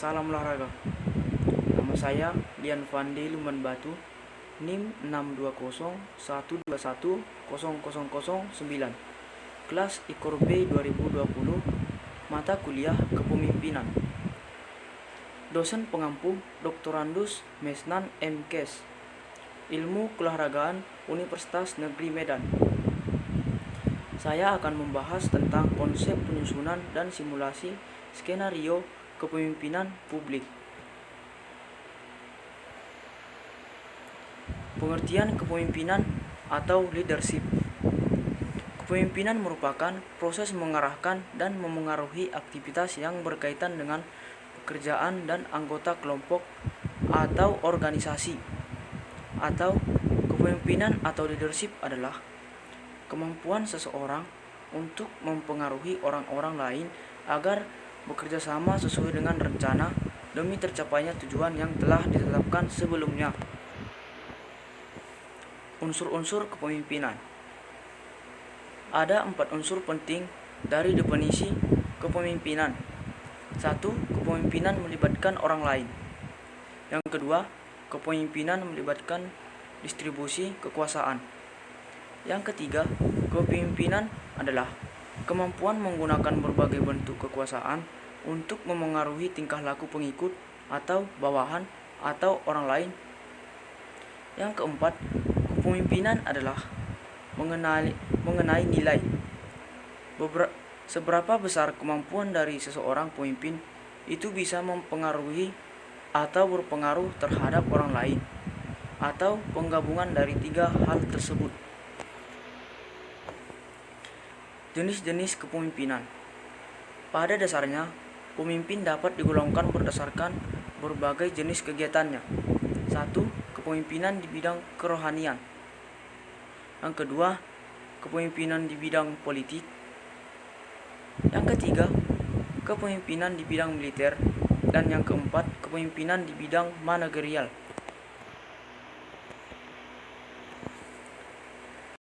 Salam olahraga. Nama saya Lian Fandi Luman Batu, NIM 62012100009, kelas Ikor B 2020, mata kuliah Kepemimpinan. Dosen pengampu Doktorandus Mesnan M. Kes, Ilmu Keolahragaan Universitas Negeri Medan. Saya akan membahas tentang konsep penyusunan dan simulasi skenario kepemimpinan publik. Pengertian kepemimpinan atau leadership. Kepemimpinan merupakan proses mengarahkan dan memengaruhi aktivitas yang berkaitan dengan pekerjaan dan anggota kelompok atau organisasi. Atau kepemimpinan atau leadership adalah kemampuan seseorang untuk mempengaruhi orang-orang lain agar bekerja sama sesuai dengan rencana demi tercapainya tujuan yang telah ditetapkan sebelumnya. Unsur-unsur kepemimpinan. Ada 4 unsur penting dari definisi kepemimpinan. 1. Kepemimpinan melibatkan orang lain. Yang kedua, kepemimpinan melibatkan distribusi kekuasaan. Yang ketiga, kepemimpinan adalah kemampuan menggunakan berbagai bentuk kekuasaan untuk memengaruhi tingkah laku pengikut atau bawahan atau orang lain. Yang keempat, kepemimpinan adalah mengenai nilai. Seberapa besar kemampuan dari seseorang pemimpin itu bisa mempengaruhi atau berpengaruh terhadap orang lain, atau penggabungan dari 3 hal tersebut. Jenis-jenis kepemimpinan. Pada dasarnya, pemimpin dapat digolongkan berdasarkan berbagai jenis kegiatannya. 1. Kepemimpinan di bidang kerohanian. Yang kedua, kepemimpinan di bidang politik. Yang ketiga, kepemimpinan di bidang militer. Dan yang keempat, kepemimpinan di bidang manajerial.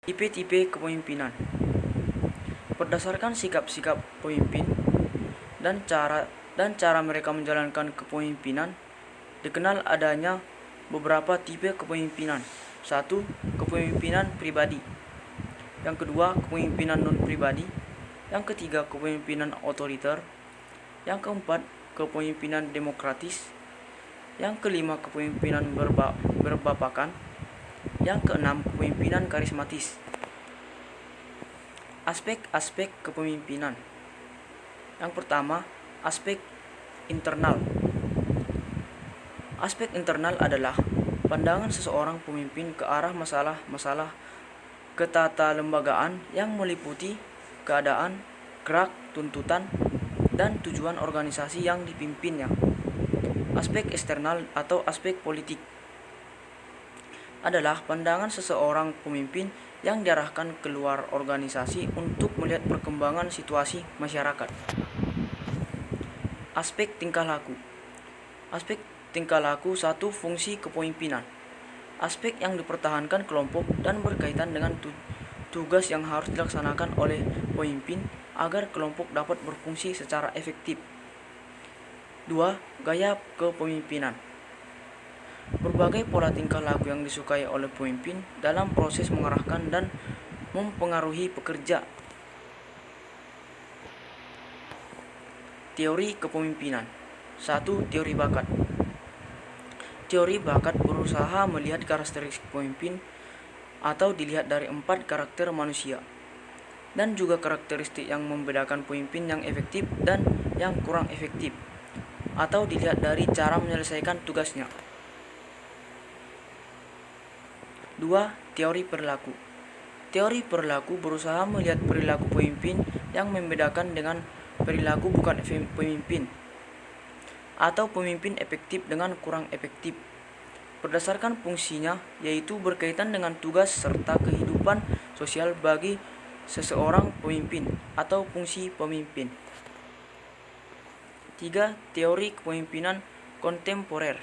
Tipe-tipe kepemimpinan. Berdasarkan sikap-sikap pemimpin dan cara mereka menjalankan kepemimpinan, dikenal adanya beberapa tipe kepemimpinan. 1. Kepemimpinan pribadi. Yang kedua, kepemimpinan non-pribadi. Yang ketiga, kepemimpinan otoriter. Yang keempat, kepemimpinan demokratis. Yang kelima, kepemimpinan berbapakan. Yang keenam, kepemimpinan karismatis. Aspek-aspek kepemimpinan. Yang pertama, aspek internal. Aspek internal adalah pandangan seseorang pemimpin ke arah masalah-masalah ketatalembagaan yang meliputi keadaan, gerak, tuntutan, dan tujuan organisasi yang dipimpinnya. Aspek eksternal atau aspek politik adalah pandangan seseorang pemimpin yang diarahkan keluar organisasi untuk melihat perkembangan situasi masyarakat. Aspek tingkah laku. Aspek tingkah laku satu fungsi kepemimpinan. Aspek yang dipertahankan kelompok dan berkaitan dengan tugas yang harus dilaksanakan oleh pemimpin agar kelompok dapat berfungsi secara efektif. 2. Gaya kepemimpinan. Berbagai pola tingkah laku yang disukai oleh pemimpin dalam proses mengarahkan dan mempengaruhi pekerja. Teori kepemimpinan. 1. Teori bakat. Teori bakat berusaha melihat karakteristik pemimpin atau dilihat dari 4 karakter manusia, dan juga karakteristik yang membedakan pemimpin yang efektif dan yang kurang efektif, atau dilihat dari cara menyelesaikan tugasnya. 2. Teori perilaku. Teori perilaku berusaha melihat perilaku pemimpin yang membedakan dengan perilaku bukan pemimpin, atau pemimpin efektif dengan kurang efektif, berdasarkan fungsinya, yaitu berkaitan dengan tugas serta kehidupan sosial bagi seseorang pemimpin atau fungsi pemimpin. 3. Teori kepemimpinan kontemporer,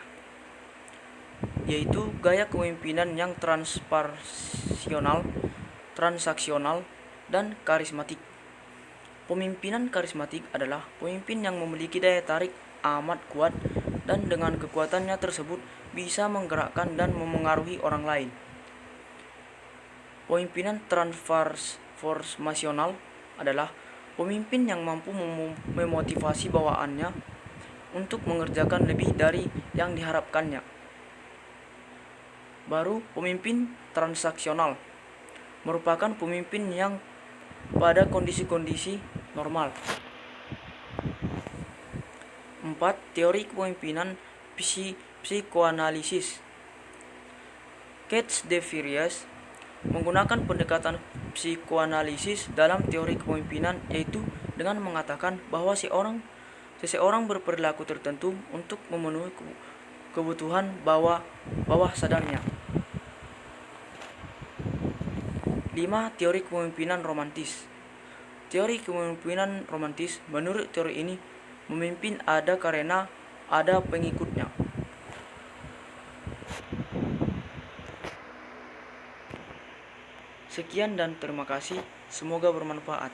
yaitu gaya kepemimpinan yang transaksional, dan karismatik. Pemimpinan karismatik adalah pemimpin yang memiliki daya tarik amat kuat dan dengan kekuatannya tersebut bisa menggerakkan dan memengaruhi orang lain. Pemimpinan transformasional adalah pemimpin yang mampu memotivasi bawaannya untuk mengerjakan lebih dari yang diharapkannya. Baru pemimpin transaksional merupakan pemimpin yang pada kondisi-kondisi normal. 4. Teori kepemimpinan psikoanalisis. Keith de Vries menggunakan pendekatan psikoanalisis dalam teori kepemimpinan, yaitu dengan mengatakan bahwa seseorang berperilaku tertentu untuk memenuhi kebutuhan bawah sadarnya. 5. Teori kepemimpinan romantis. Teori kepemimpinan romantis, menurut teori ini, memimpin ada karena ada pengikutnya. Sekian dan terima kasih, semoga bermanfaat.